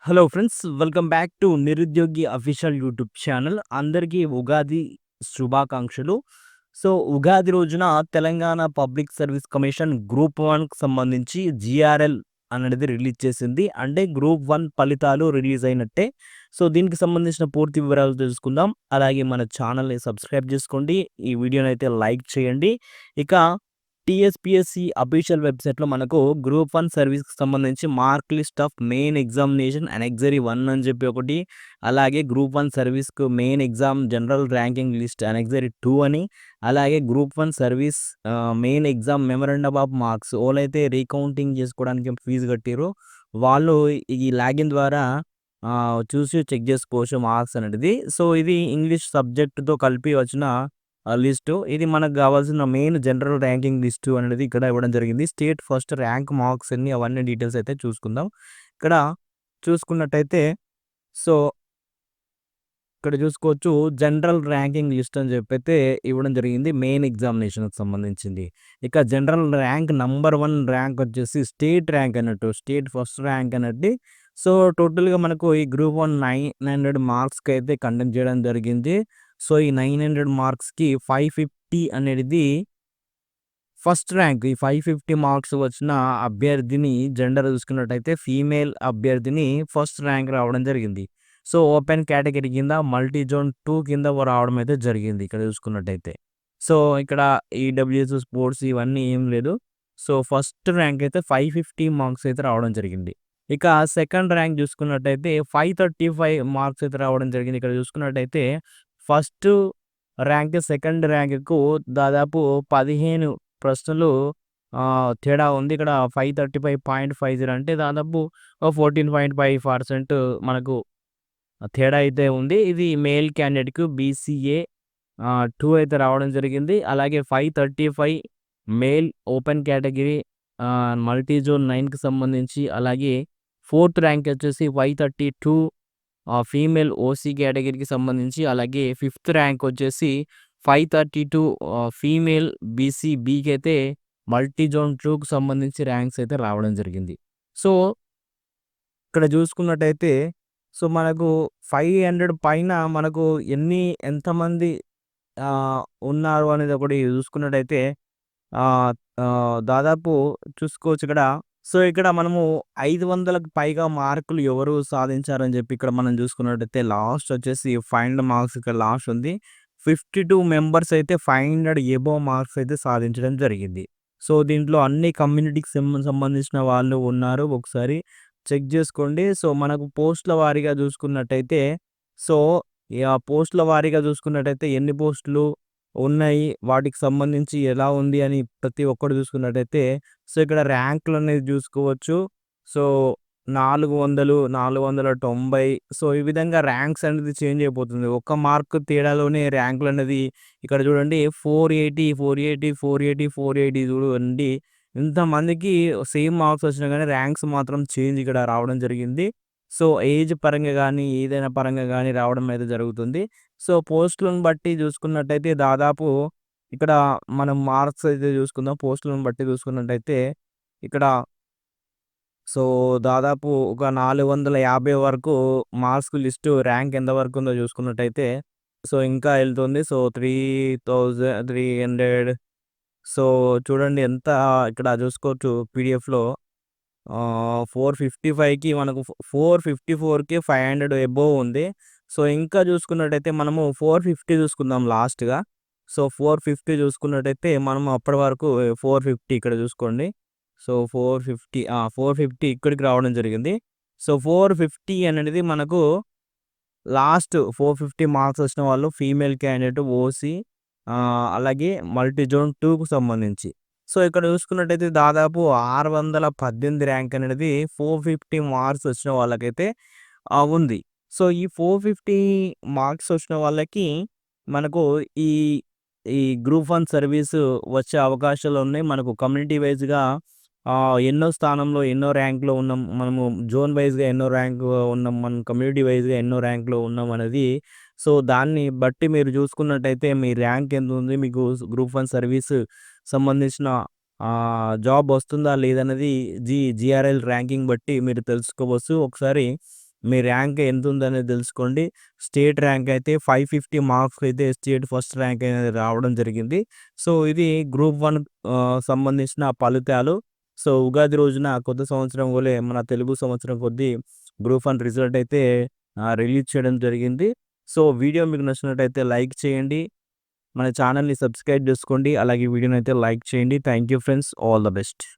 Hello friends, welcome back to Nirudyogi official YouTube channel. అందరికీ ఉగాది శుభాకాంక్షలు. So, Ugadi రోజున Telangana public service commission group 1కి సంబంధించి జీఆర్ఎల్ అనేది రిలీజ్ చేసింది. అంటే గ్రూప్ 1 ఫలితాలు రిలీజ్ అయినట్టే. సో, దీనికి సంబంధించిన పూర్తి వివరాలు తెలుసుకుందాం. అలాగే మన ఛానల్‌ని సబ్స్క్రైబ్ చేసుకోండి. ఈ వీడియోనైతే లైక్ చేయండి. ఇక టీఎస్‌పీఎస్‌సీ అఫీషియల్ వెబ్‌సైట్‌లో మనకు గ్రూప్ 1 సర్వీస్‌కి సంబంధించి mark list of main examination annexure 1 అని చెప్పి ఒకటి, అలాగే గ్రూప్ 1 సర్వీస్‌కు main exam general ranking list annexure 2 అని, అలాగే group 1 service main exam memorandum of marks ఓలైతే రీకౌంటింగ్ చేసుకోవడానికి ఫీజు కట్టిర్రో వాళ్ళు ఈ లాగిన్ ద్వారా చూసి చెక్ చేసుకోవచ్చు మార్క్స్ అనేది. సో, ఇది ఇంగ్లీష్ సబ్జెక్ట్‌తో కలిపి వచ్చిన లిస్టు. ఇది మనకు గావాల్సిన మెయిన్ జనరల్ ర్యాంకింగ్ లిస్టు అనేది ఇక్కడ ఇవ్వడం జరిగింది. స్టేట్ ఫస్ట్ ర్యాంక్ మార్క్స్ ఎన్ని అవన్నీ డీటెయిల్స్ అయితే చూసుకుందాం. ఇక్కడ చూసుకున్నట్టయితే సో, ఇక్కడ చూసుకోవచ్చు జనరల్ ర్యాంకింగ్ లిస్ట్ అని చెప్పైతే ఇవ్వడం జరిగింది. మెయిన్ ఎగ్జామినేషన్‌కి సంబంధించింది. ఇక జనరల్ ర్యాంక్ నంబర్ 1 ర్యాంక్ వచ్చేసి స్టేట్ ర్యాంక్ అన్నట్టు. స్టేట్ ఫస్ట్ ర్యాంక్ అన్నట్టు. సో, టోటల్‌గా మనకు ఈ గ్రూప్ 1 900 మార్క్స్‌కైతే కండక్ట్ చేయడం జరిగింది. సో, ఈ 900 మార్క్స్‌కి 550 అనేది ఫస్ట్ ర్యాంక్. ఈ 550 మార్క్స్ వచ్చిన అభ్యర్థిని జెండర్ చూసుకున్నట్టయితే ఫీమేల్ అభ్యర్థిని ఫస్ట్ ర్యాంక్ రావడం జరిగింది. సో, ఓపెన్ కేటగిరీ కింద మల్టీ జోన్ 2 కింద రావడం అయితే జరిగింది ఇక్కడ చూసుకున్నట్టయితే. సో, ఇక్కడ ఈడబ్ల్యూఎస్ స్పోర్ట్స్ ఇవన్నీ ఏం లేదు. సో, ఫస్ట్ ర్యాంక్ అయితే 550 మార్క్స్ అయితే రావడం జరిగింది. ఇక సెకండ్ ర్యాంక్ చూసుకున్నట్టయితే 535 మార్క్స్ అయితే రావడం జరిగింది. ఇక్కడ చూసుకున్నట్టయితే ఫస్ట్ ర్యాంక్, సెకండ్ ర్యాంక్‌కు దాదాపు 15 ప్రశ్నలు తేడా ఉంది. ఇక్కడ 535.50 అంటే దాదాపు 14.5% మనకు తేడా అయితే ఉంది. ఇది మేల్ క్యాండిడేట్‌కు బీసీఏ 2 అయితే రావడం జరిగింది. అలాగే 535 male open category multi zone 9కి సంబంధించి, అలాగే ఫోర్త్ ర్యాంక్ వచ్చేసి 532 ఫీమేల్ ఓసీ కేటగిరీకి సంబంధించి, అలాగే ఫిఫ్త్ ర్యాంక్ వచ్చేసి 532 ఫీమేల్ బీసీ బీకి అయితే మల్టీ జోన్ 2కి సంబంధించి ర్యాంక్స్ అయితే రావడం జరిగింది. సో, ఇక్కడ చూసుకున్నట్టయితే సో, మనకు 500 పైన మనకు ఎంతమంది ఉన్నారు అనేది ఒకటి చూసుకున్నట్టయితే ఆహ్, దాదాపు చూసుకోవచ్చు ఇక్కడ. సో, ఇక్కడ మనము 500కి పైగా మార్కులు ఎవరు సాధించారని చెప్పి ఇక్కడ మనం చూసుకున్నట్టయితే లాస్ట్ వచ్చేసి 500 మార్క్స్ ఇక్కడ లాస్ట్ ఉంది. 52 మెంబర్స్ అయితే 500 ఎబోవ్ మార్క్స్ అయితే సాధించడం జరిగింది. సో, దీంట్లో అన్ని కమ్యూనిటీకి సంబంధించిన వాళ్ళు ఉన్నారు. ఒకసారి చెక్ చేసుకోండి. సో, మనకు పోస్ట్‌ల వారీగా చూసుకున్నట్టయితే సో, పోస్ట్‌ల వారీగా చూసుకున్నట్టయితే ఎన్ని పోస్టులు ఉన్నాయి, వాటికి సంబంధించి ఎలా ఉంది అని ప్రతి ఒక్కటి చూసుకున్నట్టయితే సో, ఇక్కడ ర్యాంకులనేది చూసుకోవచ్చు. సో, 400, 490 సో, ఈ విధంగా ర్యాంక్స్ అనేది చేంజ్ అయిపోతుంది. ఒక్క మార్క్ తేడాలోనే ర్యాంకులనేది ఇక్కడ చూడండి 480, 480, 480, 480 చూడండి. ఇంతమందికి సేమ్ మార్క్స్ వచ్చినా గానీ ర్యాంక్స్ మాత్రం చేంజ్ ఇక్కడ రావడం జరిగింది. సో, ఏజ్ పరంగా గానీ, ఏదైనా పరంగా గానీ రావడం అయితే జరుగుతుంది. సో, పోస్టులను బట్టి చూసుకున్నట్టయితే దాదాపు ఇక్కడ మనం మార్క్స్ అయితే చూసుకుందాం. పోస్టులను బట్టి చూసుకున్నట్టయితే ఇక్కడ సో, దాదాపు ఒక 450 వరకు మార్క్స్ లిస్టు ర్యాంక్ ఎంత వరకు ఉందో చూసుకున్నట్టయితే సో, ఇంకా ఎళ్తుంది. సో, 3300 సో, చూడండి ఎంత ఇక్కడ చూసుకోవచ్చు పీడిఎఫ్‌లో 455కి మనకు 454కి 500 అబోవ్ ఉంది. సో, ఇంకా చూసుకున్నట్టయితే మనము 450 చూసుకుందాం లాస్ట్‌గా. సో, 450 చూసుకున్నట్టయితే మనం అప్పటి వరకు 450 ఇక్కడ చూసుకోండి. సో, 450 ఇక్కడికి రావడం జరిగింది. సో, 450 అనేది మనకు లాస్ట్ 450 మార్క్స్ వచ్చిన వాళ్ళు ఫీమేల్ క్యాండిడేట్ ఓసీ అలాగే మల్టీ జోన్ 2కు సంబంధించి. సో, ఇక్కడ చూసుకున్నట్టయితే దాదాపు 618 ర్యాంక్ అనేది 450 మార్క్స్ వచ్చిన వాళ్ళకైతే ఉంది. సో, ఈ 450 మార్క్స్ వచ్చిన వాళ్ళకి మనకు ఈ, ఈ గ్రూప్ 1 సర్వీస్ వచ్చే అవకాశాలున్నాయి. మనకు కమ్యూనిటీ వైస్‌గా ఎన్నో స్థానంలో, ఎన్నో ర్యాంక్‌లో ఉన్నాం. మనము జోన్ వైస్‌గా ఎన్నో ర్యాంక్‌లో ఉన్నాం. మనం కమ్యూనిటీ వైస్‌గా ఎన్నో ర్యాంక్‌లో ఉన్నాం అనేది సో, దాన్ని బట్టి మీరు చూసుకున్నట్టయితే మీ ర్యాంక్ ఎంతుంది, మీకు గ్రూప్ 1 సర్వీస్ సంబంధించిన జాబ్ వస్తుందా లేదన్నది జీఆర్ఎల్ ర్యాంకింగ్ బట్టి మీరు తెలుసుకోవచ్చు. ఒకసారి మీ ర్యాంక్ ఎంతుందనేది తెలుసుకోండి. స్టేట్ ర్యాంక్ అయితే 550 మార్క్స్ అయితే స్టేట్ ఫస్ట్ ర్యాంక్ అనేది రావడం జరిగింది. సో, ఇది గ్రూప్ 1 సంబంధించిన ఫలితాలు. సో, ఉగాది రోజున కొత్త సంవత్సరం వలె మన తెలుగు సంవత్సరం కొద్దీ గ్రూప్ 1 రిజల్ట్ అయితే రిలీజ్ చేయడం జరిగింది. సో, వీడియో మీకు నచ్చినట్టయితే లైక్ చేయండి. మన ఛానెల్‌ని సబ్స్క్రైబ్ చేసుకోండి. అలాగే వీడియోనైతే లైక్ చేయండి. Thank you friends. All the best.